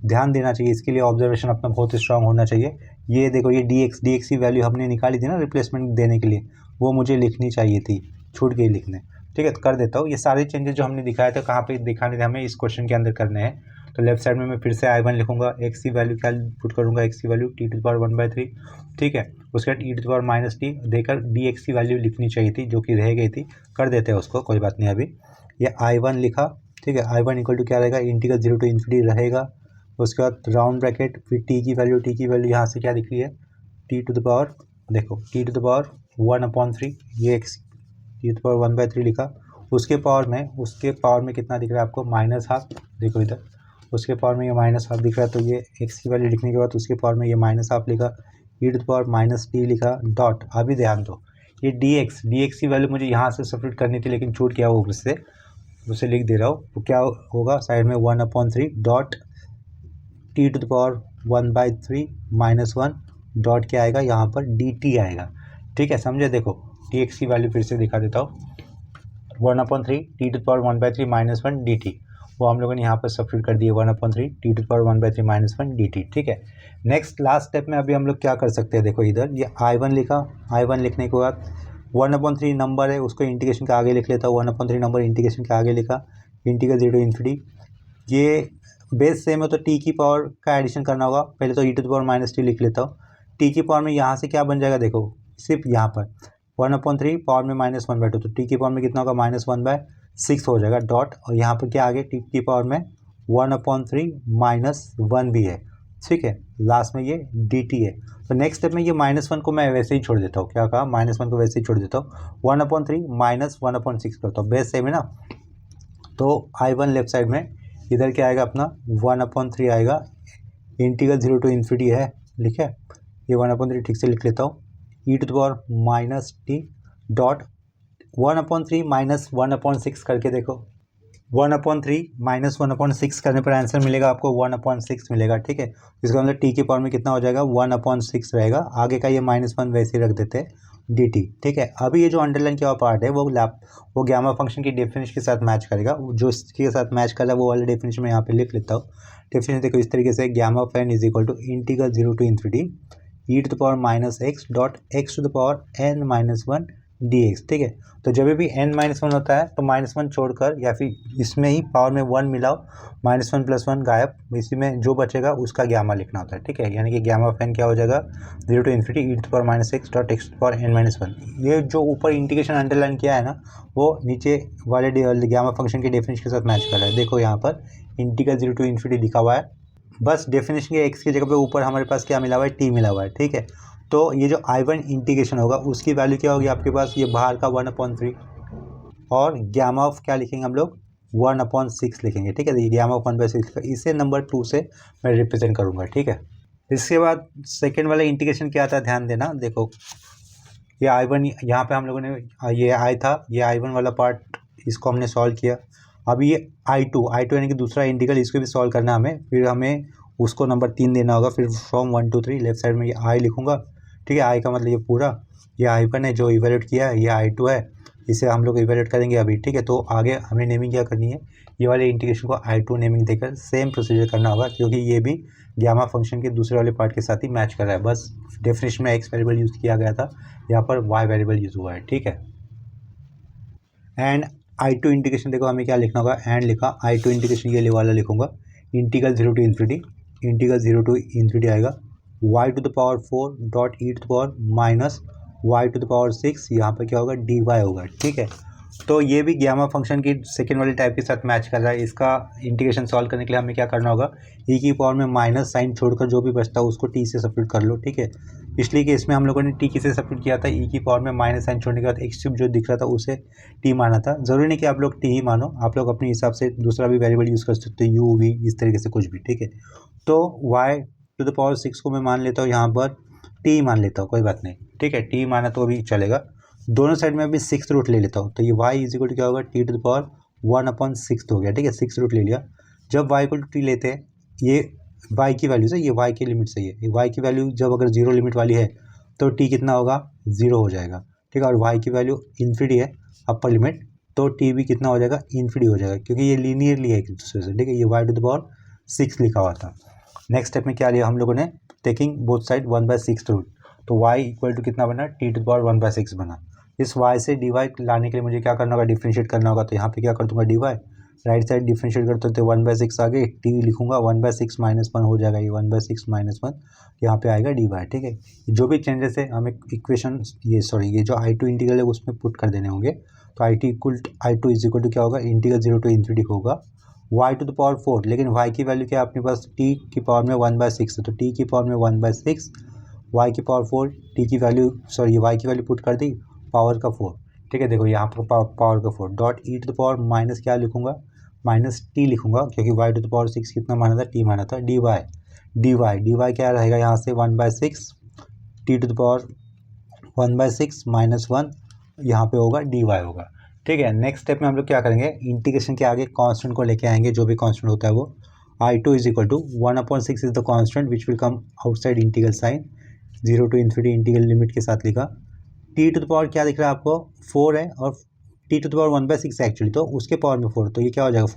ध्यान देना चाहिए, इसके लिए ऑब्जर्वेशन अपना बहुत स्ट्रांग होना चाहिए। ये देखो ये डी एक्स की वैल्यू हमने निकाली थी ना रिप्लेसमेंट देने के लिए, वो मुझे लिखनी चाहिए थी, छूट गई लिखने, ठीक है। तो कर देता हूँ, ये सारे चेंजेस जो हमने दिखाए थे कहाँ पे दिखाने थे हमें, इस क्वेश्चन के अंदर करने हैं। तो लेफ्ट साइड में मैं फिर से I1 लिखूंगा, एक्स की वैल्यू क्या पुट करूँगा, एक्स की value t to the power 1/3, ठीक है। उसके बाद e to the power minus t देकर डी एक्स की वैल्यू लिखनी चाहिए थी, जो कि रह गई थी, कर देते हैं उसको, कोई बात नहीं। अभी ये I1 लिखा, ठीक है। I1 इक्वल टू क्या रहेगा, इंटीग्रल 0 टू इन्फिनिटी रहेगा, उसके बाद राउंड ब्रैकेट, फिर टी की वैल्यू यहाँ से क्या दिख रही है, टी टू द पावर, देखो टी टू द पावर 1/3, ये x t to the power 1/3 लिखा, उसके पावर में कितना दिख रहा है आपको, -1/2, देखो इधर उसके पावर में ये -1/2 दिख रहा है, तो ये x की वैल्यू लिखने के बाद उसके पावर में ये -1/2 लिखा, e to the power -t लिखा, डॉट। अभी ध्यान दो, ये dx की वैल्यू मुझे यहाँ से सब्स्टिट्यूट करनी थी, लेकिन छूट गया वो मुझसे, उसे लिख दे रहा हूँ। तो क्या होगा, साइड में 1/3 dot t to the power 1/3 -1 dot क्या आएगा, यहाँ पर dt आएगा, ठीक है, समझे। देखो dx की वैल्यू फिर से दिखा देता हूँ, 1/3 t to the power 1/3 -1 dt, वो हम लोगों ने यहाँ पर सब्स्टिट्यूट कर दिए 1/3 t to the power 1/3 -1 dt, ठीक है। नेक्स्ट लास्ट स्टेप में अभी हम लोग क्या कर सकते हैं, देखो इधर ये I1 लिखा, I1 लिखने के बाद 1/3 नंबर है उसको इंटीग्रेशन के आगे लिख लेता हूँ, 1/3 नंबर इंटीग्रेशन के आगे लिखा, इंटीग्रल 0 टू इन्फिनिटी। ये बेस सेम है तो टी की पावर का एडिशन करना होगा, पहले तो e⁻ t लिख लेता हूँ। टी की पावर में यहाँ से क्या बन जाएगा देखो, सिर्फ यहाँ पर 1/3 पावर में -1/2, तो टी की पावर में कितना होगा -1/6 हो जाएगा डॉट, और यहाँ पर क्या आ गया टी की पावर में 1/3 -1 भी है, ठीक है, लास्ट में ये dt है। तो नेक्स्ट स्टेप में ये -1 को मैं वैसे ही छोड़ देता हूँ, क्या कहा, -1 को वैसे ही छोड़ देता हूँ, 1/3 -1/6 करता हूँ, बेस सेम है ना। तो I1 लेफ्ट साइड में इधर क्या आएगा अपना 1/3 आएगा, इंटीग्रल 0 टू इन्फिनिटी है, लिखे, ये 1/3 ठीक से लिख लेता हूँ, e⁻t डॉट 1/3 -1/6 करके देखो, 1/3 -1/6 करने पर आंसर मिलेगा आपको 1/6 मिलेगा, ठीक है। इसका मतलब टी की पावर में कितना हो जाएगा 1/6 रहेगा, आगे का ये -1 वैसे ही रख देते हैं dt, ठीक है। अभी ये जो अंडरलाइन किया हुआ पार्ट है वो गामा फंक्शन की डेफिनेशन के साथ मैच करेगा, जो इसके साथ मैच कर रहा है वो वाला डेफिनेशन मैं यहाँ पे लिख लेता हूँ। डेफिनेशन देखो इस तरीके से, gamma of n is equal to integral 0 to infinity e⁻x dot x⁻n−1 dx, ठीक है। तो जब भी n-1 होता है तो -1 छोड़कर या फिर इसमें ही पावर में 1 मिलाओ, -1 + 1 गायब, इसी में जो बचेगा उसका ग्यामा लिखना होता है, ठीक है। यानी कि गामा ऑफ n क्या हो जाएगा 0 to infinity e⁻x dot x⁻n-1। ये जो ऊपर इंटीग्रेशन अंडरलाइन किया है ना, वो नीचे वाले गामा फंक्शन के डेफिनेशन के साथ मैच कर रहा है। देखो यहाँ पर इंटीग्रल 0 टू इन्फिनिटी लिखा हुआ है, बस डेफिनेशन के x की जगह पे ऊपर हमारे पास क्या मिला हुआ है, t मिला हुआ है, ठीक है। तो ये जो I1 इंटीग्रेशन होगा उसकी वैल्यू क्या होगी आपके पास, ये बाहर का 1/3 और गामा ऑफ क्या लिखेंगे हम लोग 1/6 लिखेंगे, ठीक है। ये गामा ऑफ 1/6 इसे नंबर 2 से मैं रिप्रेजेंट करूँगा, ठीक है। इसके बाद सेकेंड वाला इंटीग्रेशन क्या था, ध्यान देना, देखो ये I1 यहाँ पे हम लोगों ने ये I था, ये I1 वाला पार्ट इसको हमने सॉल्व किया। अभी ये I2 यानी कि दूसरा इंटीग्रल, इसको भी सॉल्व करना है हमें, फिर हमें उसको नंबर 3 देना होगा, फिर फ्रॉम 1 to 3 लेफ्ट साइड में ये I लिखूँगा, ठीक है। I का मतलब ये पूरा, ये I1 है जो इवेल्यूट किया है, ये I2 है, इसे हम लोग इवेल्यूट करेंगे अभी, ठीक है। तो आगे हमें नेमिंग क्या करनी है, ये वाले इंटीग्रेशन को I2 नेमिंग देकर सेम प्रोसीजर करना होगा, क्योंकि ये भी गामा फंक्शन के दूसरे वाले पार्ट के साथ ही मैच कर रहा है। बस डेफिनेशन में x वेरिएबल यूज़ किया गया था, यहाँ पर y वेरिएबल यूज़ हुआ है, ठीक है। एंड I2 इंटीग्रेशन देखो हमें क्या लिखना होगा, एंड लिखा, I2 इंटीग्रेशन ये वाला लिखूंगा, integral 0 to infinity, integral 0 to infinity आएगा y⁴ डॉट e⁻y⁴ यहाँ पर क्या होगा dy होगा, ठीक है। तो ये भी गामा फंक्शन की सेकेंड वाले टाइप के साथ मैच कर रहा है। इसका इंटीग्रेशन सॉल्व करने के लिए हमें क्या करना होगा, e की पावर में माइनस साइन छोड़कर जो भी बचता है उसको t से सब्स्टिट्यूट कर लो, ठीक है। पिछले केस में हम लोगों ने t किसे सब्स्टिट्यूट किया था, e की पावर में माइनस साइन छोड़ने के बाद x जो दिख रहा था उसे t माना था। ज़रूरी नहीं कि आप लोग t ही मानो, आप लोग अपने हिसाब से दूसरा भी वेरिएबल यूज़ कर सकते हो, u v इस तरीके से कुछ भी, ठीक है। तो y⁴ को मैं मान लेता हूँ, यहाँ पर t मान लेता हूँ, कोई बात नहीं, ठीक है, t माना तो अभी चलेगा। दोनों साइड में अभी 6th रूट ले लेता हूँ, तो ये y = क्या होगा t⁻1/6 हो गया, ठीक है, 6th रूट ले लिया। जब y = t लेते हैं, ये y की वैल्यू से, ये y की लिमिट से, ये y की वैल्यू जब अगर 0 लिमिट वाली है तो t कितना होगा 0 हो जाएगा, ठीक है। और y की वैल्यू इन्फिनिटी है अपर लिमिट, तो t भी कितना हो जाएगा इन्फिनिटी हो जाएगा, क्योंकि ये लीनियरली है एक दूसरे से, ठीक है। ये y⁴ लिखा हुआ था। नेक्स्ट स्टेप में क्या लिया हम लोगों ने, टेकिंग बोथ साइड 1/6 रूट, तो y = कितना बना t⁴1/6 बना। इस y से dy लाने के लिए मुझे क्या करना होगा, डिफ्रेंशिएट करना होगा, तो यहाँ पे क्या कर दूंगा dy, राइट साइड डिफ्रेंशिएट करते तो 1/6 आगे t लिखूंगा, 1/6 -1 हो जाएगा, ये 1/6 -1 यहाँ पे आएगा dy, ठीक है। जो भी चेंजेस है हमें इक्वेशन ये जो I2 इंटीग्रल है उसमें पुट कर देने होंगे। तो I2 = क्या होगा, इंटीग्रल 0 टू इन्फिनिटी होगा y⁴, लेकिन y की वैल्यू क्या है अपने पास, t की पावर में 1/6 है, तो t की पावर में 1/6, y⁴, t की वैल्यू y की वैल्यू पुट कर दी पावर का 4, ठीक है। देखो यहाँ पर पावर का 4 डॉट e⁻ माइनस क्या लिखूंगा, -t लिखूंगा, क्योंकि y⁴ कितना माना था, t माना था, dy क्या रहेगा यहाँ से 1/6 t⁴ 1/6 -1 यहाँ पे होगा dy होगा, ठीक है। नेक्स्ट स्टेप में हम लोग क्या करेंगे, इंटीग्रेशन के आगे कांस्टेंट को लेके आएंगे, जो भी कांस्टेंट होता है वो। I2 = 1/6 is the constant which will come outside integral sign, 0 to infinity integral limit के साथ लिखा। t⁴ क्या दिख रहा है आपको 4 है, और t⁴ 1/6 है एक्चुअली, तो उसके पावर में 4, तो ये क्या हो जाएगा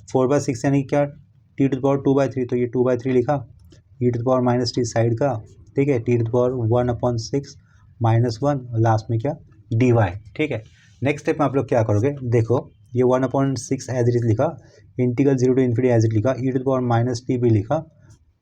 4/6 यानी क्या t⁴ 2/3, तो ये 2/3 लिखा, e⁻t साइड का, ठीक है, t⁴ 1/6 -1 और लास्ट में क्या डी वाई, ठीक है। नेक्स्ट स्टेप में आप लोग क्या करोगे, देखो ये 1/6 एज इट इज लिखा, integral 0 to infinity as it लिखा, e to the power minus t भी लिखा,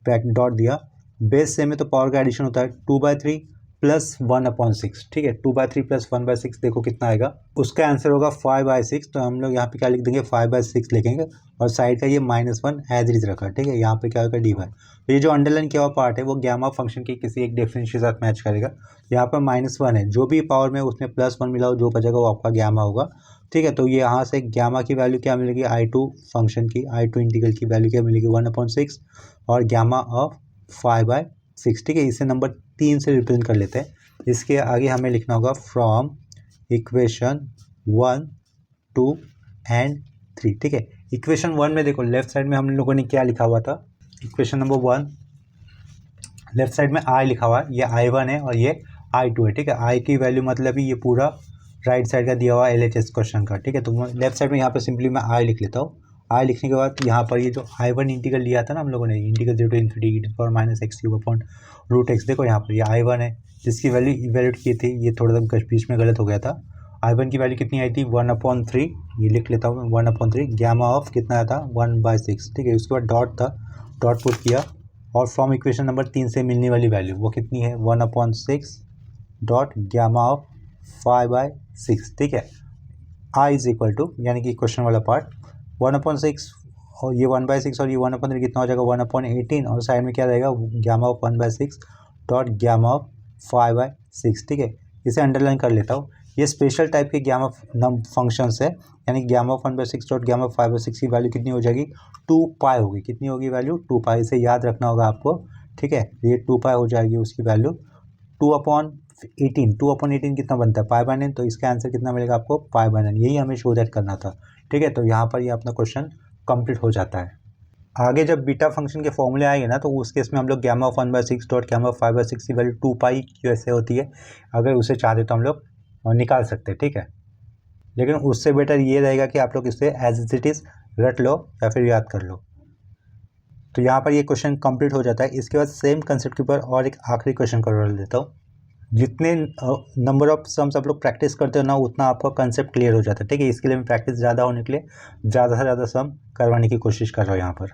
ब्रैकेट डॉट दिया, बेस सेम है तो पावर का एडिशन होता है 2/3 प्लस 1/6, ठीक है। 2/3 प्लस 1/6 देखो कितना आएगा, उसका आंसर होगा 5/6। तो हम लोग यहाँ पे क्या लिख देंगे, 5/6 लिखेंगे और साइड का ये -1 एज इट इज रखा, ठीक है। यहाँ पे क्या होगा डी वाई। तो ये जो अंडरलाइन किया हुआ पार्ट है वो गैमा फंक्शन के किसी एक डिफरेंशियल के साथ मैच करेगा। यहाँ पर -1 है, जो भी पावर में उसमें +1 मिला हो, जो बचेगा वो आपका गैमा होगा, ठीक है। तो ये यहाँ से गैमा की वैल्यू क्या मिलेगी, I2 फंक्शन की, I2 इंटीग्रल की वैल्यू क्या मिलेगी 1/6 और गैमा ऑफ 5/6, ठीक है। इसे नंबर 3 से रिप्रेजेंट कर लेते हैं। इसके आगे हमें लिखना होगा फ्रॉम इक्वेशन 1, 2 एंड 3, ठीक है। इक्वेशन 1 में देखो लेफ्ट साइड में हम लोगों ने क्या लिखा हुआ था, इक्वेशन नंबर 1 लेफ्ट साइड में I लिखा हुआ है, ये I1 है और ये I2 है, ठीक है। I की वैल्यू मतलब ये पूरा राइट साइड का दिया हुआ LHS क्वेश्चन का, ठीक है। तो लेफ्ट साइड में यहाँ पे सिंपली मैं I लिख लेता हूँ। I लिखने के बाद यहाँ पर ये जो I1 इंटीग्रल लिया था ना हम लोगों ने, इंटीग्रल 0 to इन्फिनिटी -x³ देखो यहाँ पर ये I1 है, जिसकी वैल्यू इवेल्यूट की थी, ये थोड़ा सा बीच में गलत हो गया था। I1 की वैल्यू कितनी आई थी 1/3, ये लिख लेता हूँ 1/3, गैमा ऑफ कितना आया था 1/6, ठीक है। उसके बाद डॉट था, डॉट पुट किया और फ्रॉम इक्वेशन नंबर 3 से मिलने वाली वैल्यू वो कितनी है 1/6 डॉट गैमा ऑफ 5/6, ठीक है। I इज इक्वल टू, यानी कि क्वेश्चन वाला पार्ट 1/6 और ये 1/6 और ये 1/3 कितना हो जाएगा 1/18 और साइड में क्या रहेगा gamma of 1/6 dot gamma of 5/6, ठीक है। इसे अंडरलाइन कर लेता हूँ। ये स्पेशल टाइप के गैमा फंक्शंस है, यानी gamma of 1/6 dot gamma of 5/6 की वैल्यू कितनी हो जाएगी 2π होगी। कितनी होगी वैल्यू 2π, इसे याद रखना होगा आपको, ठीक है। ये 2π हो जाएगी उसकी वैल्यू 2/18 कितना बनता है π/9, तो इसका आंसर कितना मिलेगा आपको π/9, यही हमें शो दैट करना था, ठीक है। तो यहाँ पर ये अपना क्वेश्चन कंप्लीट हो जाता है। आगे जब बीटा फंक्शन के फॉर्मूले आएंगे ना, तो उस केस में हम लोग gamma of 1/6 dot gamma of 5/6 की वैल्यू 2π कैसे होती है, अगर उसे चाहते तो हम लोग निकाल सकते हैं, ठीक है। लेकिन उससे बेटर ये रहेगा कि आप लोग इसे एज इट इज़ रट लो या फिर याद कर लो। तो यहाँ पर ये क्वेश्चन कंप्लीट हो जाता है। इसके बाद सेम कंसेप्ट के ऊपर और एक आखिरी क्वेश्चन करवा देता हूँ। जितने नंबर ऑफ सम्स आप लोग प्रैक्टिस करते हो ना, उतना आपका कंसेप्ट क्लियर हो जाता है, ठीक है। इसके लिए मैं प्रैक्टिस ज़्यादा होने के लिए ज़्यादा से ज़्यादा सम करवाने की कोशिश कर रहा हूँ यहाँ पर।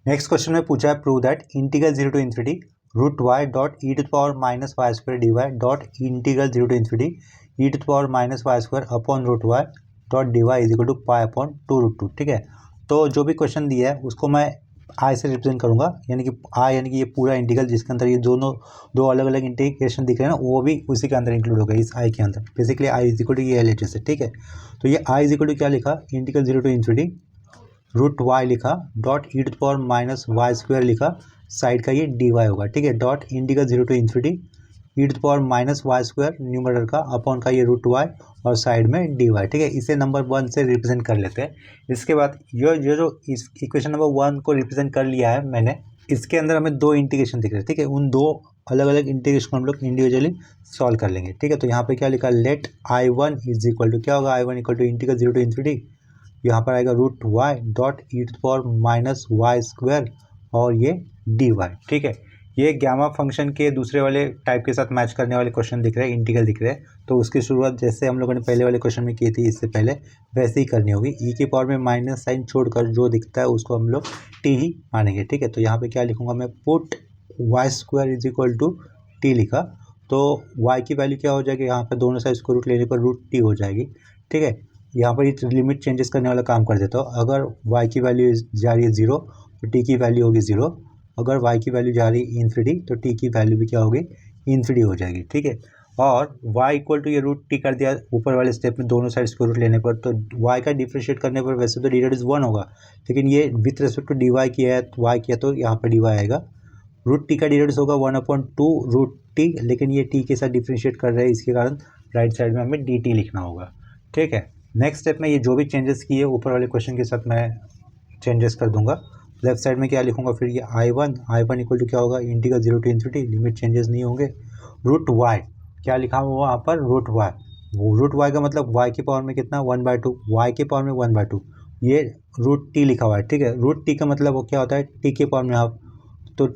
नेक्स्ट क्वेश्चन में पूछा है prove that integral 0 to infinity √y dot e to the power -y² dy dot integral 0 to infinity e to the power -y² upon √y dot dy is equal to π/2√2, ठीक है। तो जो भी question दिया है उसको मैं आई से रिप्रेजेंट करूंगा, यानी कि ये पूरा इंटीग्रल जिसके अंदर ये दोनों दो अलग अलग इंटीग्रेशन दिख रहे हैं ना, वो भी उसी के अंदर इंक्लूड होगा, इस आई के अंदर। Basically I is equal to ये LHS है, ठीक है। तो ये आई इज इक्वल टू क्या लिखा, इंटीग्रल 0 to इन्फिनिटी √y लिखा dot e to the power -y² लिखा, साइड का ये dy होगा, ठीक है। Dot integral 0 to infinity e to the power -y² numerator का अपॉन का ये √y और साइड में dy, ठीक है। इसे नंबर 1 से रिप्रेजेंट कर लेते हैं। इसके बाद ये जो इस इक्वेशन नंबर 1 को रिप्रेजेंट कर लिया है मैंने, इसके अंदर हमें दो इंटीग्रेशन दिख रहे हैं, ठीक है। उन दो अलग अलग इंटीग्रेशन को हम लोग इंडिविजुअली सॉल्व कर लेंगे, ठीक है। तो यहाँ पे क्या लिखा, late I1 is equal to क्या होगा, I1 equal to integral 0 to infinity, यहाँ पर आएगा √y dot e to the power -y² और ये dy, ठीक है। ये गैमा फंक्शन के दूसरे वाले टाइप के साथ मैच करने वाले क्वेश्चन दिख रहे हैं, इंटीग्रल दिख रहे हैं। तो उसकी शुरुआत जैसे हम लोगों ने पहले वाले क्वेश्चन में की थी इससे पहले, वैसे ही करनी होगी। ई के पावर में माइनस साइन छोड़कर जो दिखता है उसको हम लोग टी ही मानेंगे, ठीक है। तो यहाँ पे क्या लिखूंगा मैं, put y² is equal to t लिखा, तो y की वैल्यू क्या हो जाएगी, यहाँ पर दोनों साइड स्क्वायर रूट लेने पर √t हो जाएगी, ठीक है। यहाँ पर ये लिमिट चेंजेस करने वाला काम कर देता हूँ। अगर y की वैल्यू जा रही है 0 तो t की वैल्यू होगी 0, अगर y की वैल्यू जा रही है इन्फिनिटी तो t की वैल्यू भी क्या होगी, इन्फिनिटी हो जाएगी, ठीक है। और y इक्वल टू ये √t कर दिया ऊपर वाले स्टेप में दोनों साइड स्क्वायर रूट लेने पर, तो y का डिफ्रेंशिएट करने पर वैसे तो dy इज 1 होगा, लेकिन ये विथ रेस्पेक्ट टू dy किया है तो y किया तो यहाँ पर dy आएगा। √t का dy होगा 1/2√t, लेकिन ये t के साथ डिफ्रेंशिएट कर रहे हैं, इसके कारण राइट साइड में हमें dt लिखना होगा, ठीक है। नेक्स्ट स्टेप में ये जो भी चेंजेस किए ऊपर वाले क्वेश्चन के साथ मैं चेंजेस कर दूंगा। लेफ्ट साइड में क्या लिखूंगा, फिर ये I1 इक्वल टू क्या होगा, integral 0 to infinity, limit changes नहीं होंगे, √y क्या लिखा हुआ वहाँ पर √y, वो √y का मतलब y की पावर में कितना 1/2, y के पावर में 1/2, ये √t लिखा हुआ है, ठीक है। √t का मतलब वो क्या होता है, t के पावर में आप, तो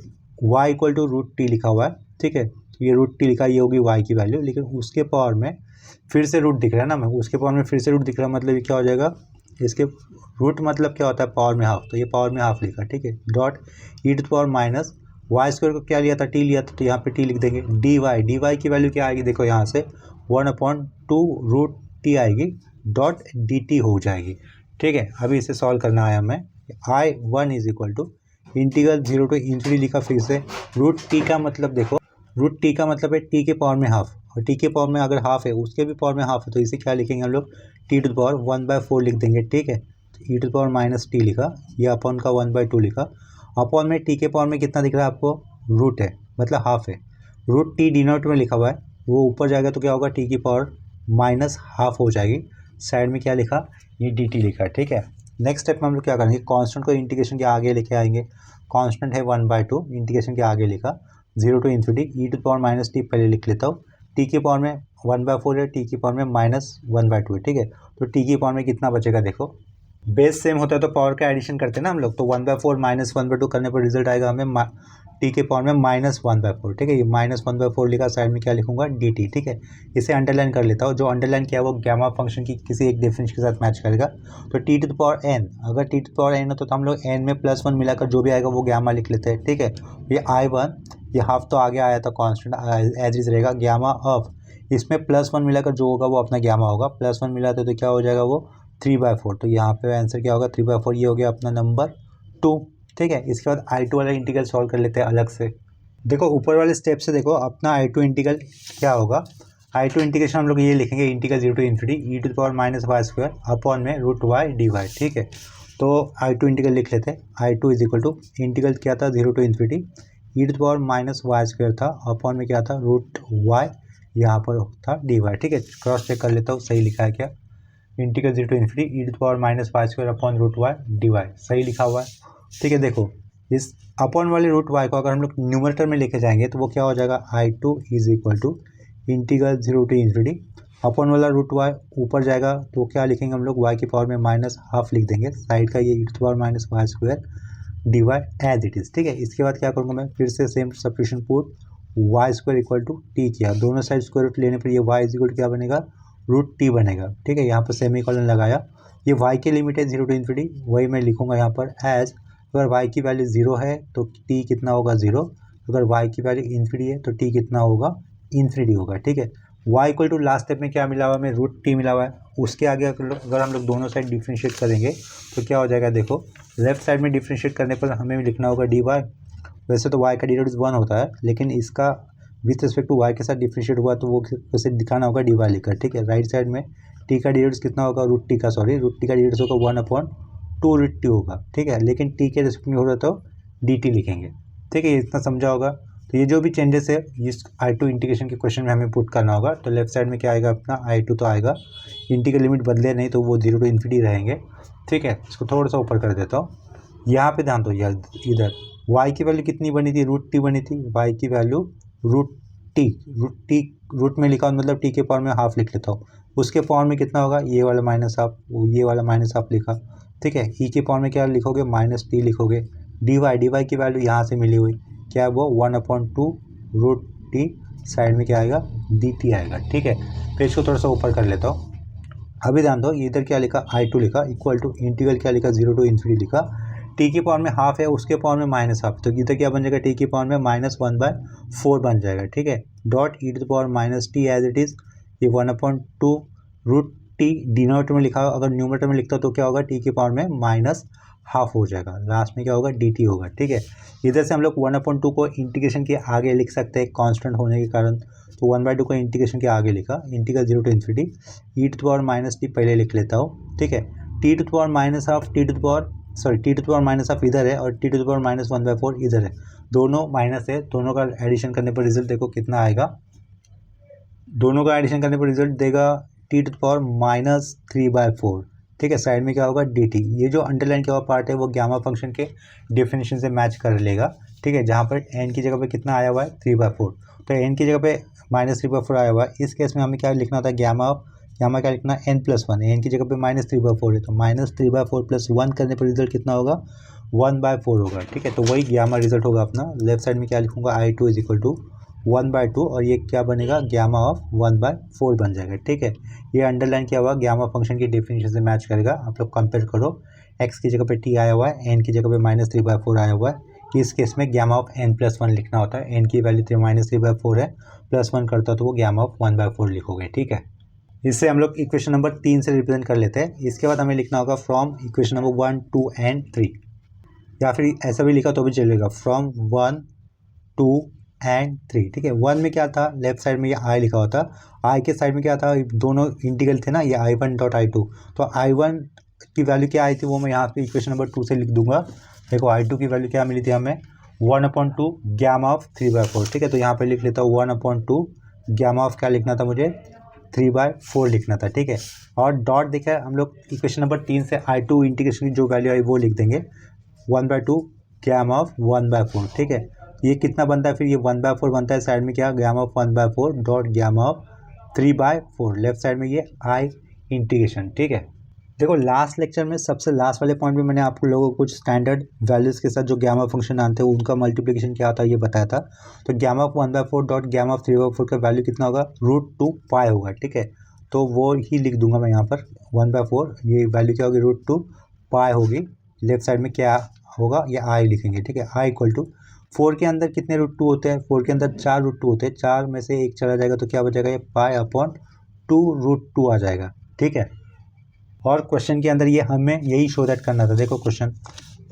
y इक्वल टू √t लिखा हुआ है, ठीक है। तो ये रूट टी लिखा, ये होगी वाई की वैल्यू, लेकिन उसके पावर में फिर से रूट दिख रहा है ना, मैं उसके पावर में फिर से रूट दिख रहा है, मतलब ये क्या हो जाएगा, इसके रूट मतलब क्या होता है, पावर में हाफ, तो ये पावर में हाफ लिखा, ठीक है। Dot e to power minus y square को क्या लिया था, टी लिया था, तो यहाँ पे टी लिख देंगे। डी वाई की वैल्यू क्या आएगी, देखो यहाँ से 1/2 रूट टी आएगी, डॉट डी टी हो जाएगी, ठीक है। अभी इसे सॉल्व करना है हमें। I1 is equal to integral 0 to infinity लिखा फिर से। रूट टी का मतलब देखो, रूट टी का मतलब है टी के पावर में हाफ, और टी के पावर में अगर हाफ है उसके भी पावर में हाफ है, तो इसे क्या लिखेंगे हम लोग, टी टू द पावर 1/4 लिख देंगे, ठीक है। तो e to the power minus t लिखा, ये अपॉन का 1/2 लिखा। अपॉन में टी के पावर में कितना दिख रहा है आपको, रूट है, मतलब हाफ है। रूट टी डिनोट में लिखा हुआ है, वो ऊपर जाएगा तो क्या होगा, टी की पावर माइनस हाफ हो जाएगी। साइड में क्या लिखा, ये डी टी लिखा, ठीक है। नेक्स्ट स्टेप में हम लोग क्या करेंगे, कांस्टेंट को इंटीग्रेशन के आगे लेके आएंगे। कांस्टेंट है 1/2, इंटीग्रेशन के आगे लिखा 0 to infinity, e to power minus t पहले लिख लेता हूँ। टी के पावर में 1/4 है, टी की पावर में -1/2 है, ठीक है। तो टी की पावर में कितना बचेगा, देखो बेस सेम होता है तो पावर का एडिशन करते हैं ना हम लोग, तो 1/4 -1/2 करने पर रिजल्ट आएगा हमें टी के पावर में -1/4, ठीक है। ये -1/4 लिखा, साइड में क्या लिखूंगा, डी टी, ठीक है। इसे अंडरलाइन कर लेता हूँ, जो अंडरलाइन किया वो गामा फंक्शन की किसी एक डिफरेंस के साथ मैच करेगा। तो t to the power n, अगर t to the power n हो तो हम लोग एन में +1 मिलाकर जो भी आएगा वो गामा लिख लेते हैं, ठीक है। ये I1, ये हाफ तो आगे आया था, कॉन्स्टेंट एज इज रहेगा, गामा ऑफ इसमें +1 मिलाकर जो होगा वो अपना गामा होगा, +1 मिलाते तो क्या हो जाएगा वो 3/4, तो यहाँ पे आंसर क्या होगा 3/4, ये हो गया अपना नंबर 2, ठीक है। इसके बाद I2 वाला इंटीग्रल सॉल्व कर लेते हैं अलग से। देखो ऊपर वाले स्टेप से देखो अपना I2 इंटीग्रल क्या होगा। I2 इंटीग्रेशन हम लोग ये लिखेंगे, integral 0 to infinity e to the power minus y square upon में रूट वाई डी वाई, ठीक है। तो I2 इंटीग्रल लिख लेते हैं। I2 is equal to integral क्या था, 0 to infinity e to the power minus y square था, अपॉन में क्या था, रूट वाई, यहाँ पर था डी वाई, ठीक है। क्रॉस चेक कर लेता हूँ सही लिखा है क्या, integral 0 to infinity e to the power minus y square upon root y d y, सही लिखा हुआ है, ठीक है। देखो इस अपॉन वाले रूट वाई को अगर हम लोग न्यूमरेटर में लेके जाएंगे तो वो क्या हो जाएगा, I2 is equal to integral 0 to infinity, upon वाला रूट वाई ऊपर जाएगा तो क्या लिखेंगे हम लोग, वाई की पावर में -1/2 लिख देंगे, साइड का ये e to the power minus y square d y as it is, ठीक है। इसके बाद क्या करूँगा मैं, फिर से same substitution put y square equal to t किया, दोनों साइड स्क्वायर रूट लेने पर ये वाई इज इक्वल टू क्या बनेगा, रूट टी बनेगा, ठीक है। यहाँ पर सेमीकोलन लगाया, ये वाई की लिमिट है 0 टू इन्फिनिटी, वही मैं लिखूंगा यहाँ पर एज, अगर वाई की वैल्यू 0 है तो टी कितना होगा 0, अगर वाई की वैल्यू इन्फिनिटी है तो टी कितना होगा, इन्फिनिटी होगा, ठीक है। Y equal to last step में क्या मिला हुआ है, में रूट टी मिला हुआ है, उसके आगे अगर हम लोग दोनों साइड डिफ्रेंशिएट करेंगे तो क्या हो जाएगा, देखो लेफ्ट साइड में डिफ्रेंशिएट करने पर हमें लिखना होगा डी वाई। वैसे तो वाई का डेरिवेटिव 1 होता है, लेकिन इसका विथ रिस्पेक्ट टू वाई के साथ डिफ्रेंशिएट हुआ तो वो उसे दिखाना होगा डी वाई लिखकर, ठीक है। राइट साइड में टी का डेरिवेटिव कितना होगा, रूट टी का डेरिवेटिव होगा 1/2 रूट टी होगा, ठीक है। लेकिन टी के रिस्पेक्ट में हो रहा तो डी टी लिखेंगे, ठीक है। इतना समझा होगा। तो ये जो भी चेंजेस है इस I2 इंटीग्रेशन के क्वेश्चन में हमें पुट करना होगा। तो लेफ्ट साइड में क्या आएगा अपना I2 तो आएगा, इंटीग्रल लिमिट बदले नहीं तो वो 0 टू इन्फिनिटी रहेंगे, ठीक है। इसको थोड़ा सा ऊपर कर देता हूँ, यहाँ पे ध्यान दो यार, इधर y की वैल्यू कितनी बनी थी, रूट टी बनी थी, y की वैल्यू रूट में लिखा मतलब टी के पावर में हाफ लिख लेता हूँ, उसके पावर में कितना होगा, ये वाला -1/2, ये वाला -1/2 लिखा, ठीक है। ई के पावर में क्या लिखोगे, -t लिखोगे। डी वाई की वैल्यू यहाँ से मिली हुई क्या है, वो 1/2 रूट टी, साइड में क्या आएगा, डी टी आएगा, ठीक है। पेज को थोड़ा सा ऊपर कर लेता हूँ। अभी ध्यान दो, इधर क्या लिखा, I2 लिखा इक्वल टू इंटीग्रल क्या लिखा, 0 टू इन्फिनिटी लिखा, टी की पावर में हाफ है उसके पावर में -1/2, तो इधर क्या बन जाएगा, टी की पावर में -1/4 बन जाएगा, ठीक है। Dot e to the power -t as it is, ये 1/2 रूट टी डिनोमिनेटर में लिखा, अगर न्यूमरेटर में लिखता तो क्या होगा, टी की पावर में -1/2 हो जाएगा, लास्ट में क्या होगा, डी टी होगा, ठीक है। इधर से हम लोग 1/2 को इंटीग्रेशन के आगे लिख सकते हैं कांस्टेंट होने के कारण, तो 1/2 को इंटीग्रेशन के आगे लिखा, integral 0 to infinity e to the power -t पहले लिख लेता हूँ, ठीक है। T to the power -1/2 t to the power -1/2 इधर है और टी टू द पावर -1/4 इधर है, दोनों माइनस है, दोनों का एडिशन करने पर रिजल्ट देखो कितना आएगा, दोनों का एडिशन करने पर रिजल्ट देगा टी टू द पावर -3/4, ठीक है। साइड में क्या होगा, डी टी, ये जो अंडरलाइन किया हुआ पार्ट है वो गामा फंक्शन के डेफिनेशन से मैच कर लेगा, ठीक है। जहाँ पर एन की जगह पे कितना आया हुआ है, 3/4, तो एन की जगह पे -3/4 आया हुआ है, इस केस में हमें क्या लिखना होता है, गामा क्या लिखना है, n+1, एन की जगह पे -3/4 है, तो -3/4 + 1 करने पर रिजल्ट कितना होगा, 1/4 होगा, ठीक है। तो वही गामा रिजल्ट होगा अपना। लेफ्ट साइड में क्या लिखूंगा, I2 इज इक्वल टू 1/2 और ये क्या बनेगा गामा ऑफ 1/4 बन जाएगा। ठीक है, ये अंडरलाइन किया हुआ गामा फंक्शन की डेफिनेशन से मैच करेगा। आप लोग कंपेयर करो, x की जगह पे t आया हुआ है, n की जगह पे -3/4 आया हुआ है। इस केस में गामा ऑफ n+1 लिखना होता है। n की वैल्यू -3/4 है, +1 करता तो वो गामा ऑफ 1/4 लिखोगे। ठीक है, इससे हम लोग इक्वेशन नंबर 3 से रिप्रेजेंट कर लेते हैं। इसके बाद हमें लिखना होगा फ्रॉम इक्वेशन नंबर 1, 2 एंड 3, या फिर ऐसा भी लिखा तो भी चलेगा, फ्रॉम 1, 2 एंड 3। ठीक है, 1 में क्या था, लेफ्ट साइड में ये i लिखा हुआ था, i के साइड में क्या था, दोनों इंटीग्रल थे ना, ये i1.i2, तो i1 की वैल्यू क्या आई थी वो मैं यहाँ पे इक्वेशन नंबर 2 से लिख दूंगा। देखो i2 की वैल्यू क्या मिली थी हमें, 1/2 गामा ऑफ 3/4। ठीक है, तो यहाँ पे लिख लेता हूँ 1/2 गामा ऑफ क्या लिखना था मुझे, 3/4 लिखना था। ठीक है, और डॉट देखा हम लोग इक्वेशन नंबर 3 से i2 इंटीग्रेशन की जो वैल्यू आई वो लिख देंगे, 1/2 गामा ऑफ 1/4। ठीक है, ये कितना बनता है फिर, ये 1/4 बनता है, साइड में क्या gamma of 1/4 dot gamma of 3/4, left side में ये आई इंटीग्रेशन। ठीक है, देखो लास्ट लेक्चर में सबसे लास्ट वाले पॉइंट में मैंने आपको लोगों को कुछ स्टैंडर्ड वैल्यूज़ के साथ जो गामा फंक्शन आते हैं उनका मल्टीप्लिकेशन क्या होता है ये बताया था। तो gamma of 1/4 dot gamma of 3/4 का वैल्यू कितना होगा, √2 पाई होगा। ठीक है, तो वो ही लिख दूंगा मैं यहाँ पर, 1/4 ये वैल्यू क्या होगी, √2 पाई होगी। लेफ्ट साइड में क्या होगा, ये आई लिखेंगे। ठीक है, आई इक्वल टू 4 के अंदर कितने √2 होते हैं, 4 के अंदर 4 √2 होते हैं, 4 में से एक चला जाएगा तो क्या बचेगा, ये पाई/2 √2 आ जाएगा। ठीक है, और क्वेश्चन के अंदर ये हमें यही शो दैट करना था। देखो क्वेश्चन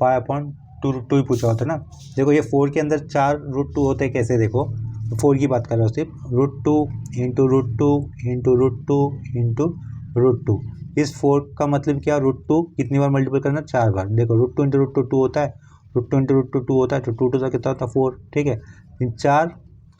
पाई/2 ही पूछा होता ना। देखो ये 4 के अंदर 4 √2 होते हैं, कैसे, देखो 4 की बात कर रहा हूँ सिर्फ, √2 इंटू √2 इंटू √2 इंटू √2। इस 4 का मतलब क्या, √2 कितनी बार मल्टीपल करना, 4 बार। देखो √2 इंटू √2 2 होता है, √2 इंटू √2 2 होता है, तो 2 का कितना होता है 4। ठीक है, इन 4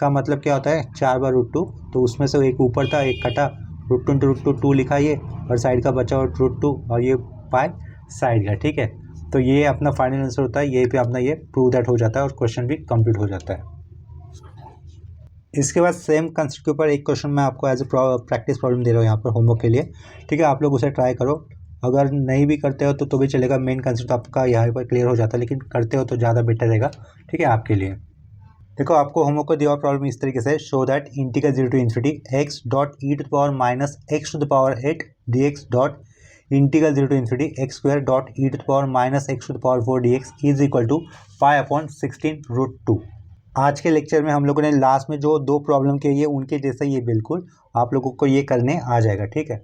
का मतलब क्या होता है, 4 बार √2, तो उसमें से एक ऊपर था एक कटा, √2 इंटू √2 2 लिखा ये, और साइड का बचा और √2 और ये पाई साइड का। ठीक है, तो ये अपना फाइनल आंसर होता है, यही पे अपना ये प्रूव दैट हो जाता है और क्वेश्चन भी कंप्लीट हो जाता है। इसके बाद सेम कंसेप्ट के ऊपर एक क्वेश्चन मैं आपको एज ए प्रैक्टिस प्रॉब्लम दे रहा हूँ यहाँ पर होमवर्क के लिए। ठीक है, आप लोग उसे ट्राई करो, अगर नहीं भी करते हो तो भी चलेगा, मेन कंसेप्ट आपका यहाँ पर क्लियर हो जाता है, लेकिन करते हो तो ज़्यादा बेटर रहेगा। ठीक है, आपके लिए देखो आपको होमवर्क को दिया हुआ प्रॉब्लम इस तरीके से, show that integral 0 to infinity x dot e to the power minus x to the power 8 dx dot integral 0 to infinity x square dot e to the power minus x to the power 4 dx is equal to पाई/16√2। आज के lecture में हम लोगों ने last में जो 2 problem किए उनके जैसा ये बिल्कुल आप लोगों को ये करने आ जाएगा। ठीक है,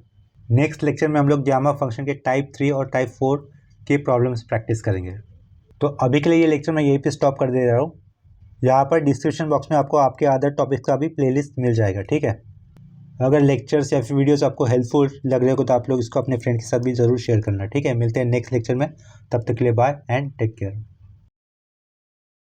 नेक्स्ट लेक्चर में हम लोग गामा फंक्शन के टाइप 3 और टाइप 4 के प्रॉब्लम्स प्रैक्टिस करेंगे। तो अभी के लिए ये लेक्चर मैं यहीं पे स्टॉप कर दे रहा हूँ। यहाँ पर डिस्क्रिप्शन बॉक्स में आपको आपके अदर टॉपिक्स का भी प्लेलिस्ट मिल जाएगा। ठीक है, अगर लेक्चर्स या फिर वीडियोस आपको हेल्पफुल लग रहे हो तो आप लोग इसको अपने फ्रेंड के साथ भी ज़रूर शेयर करना। ठीक है, मिलते हैं नेक्स्ट लेक्चर में, तब तक के लिए बाय एंड टेक केयर।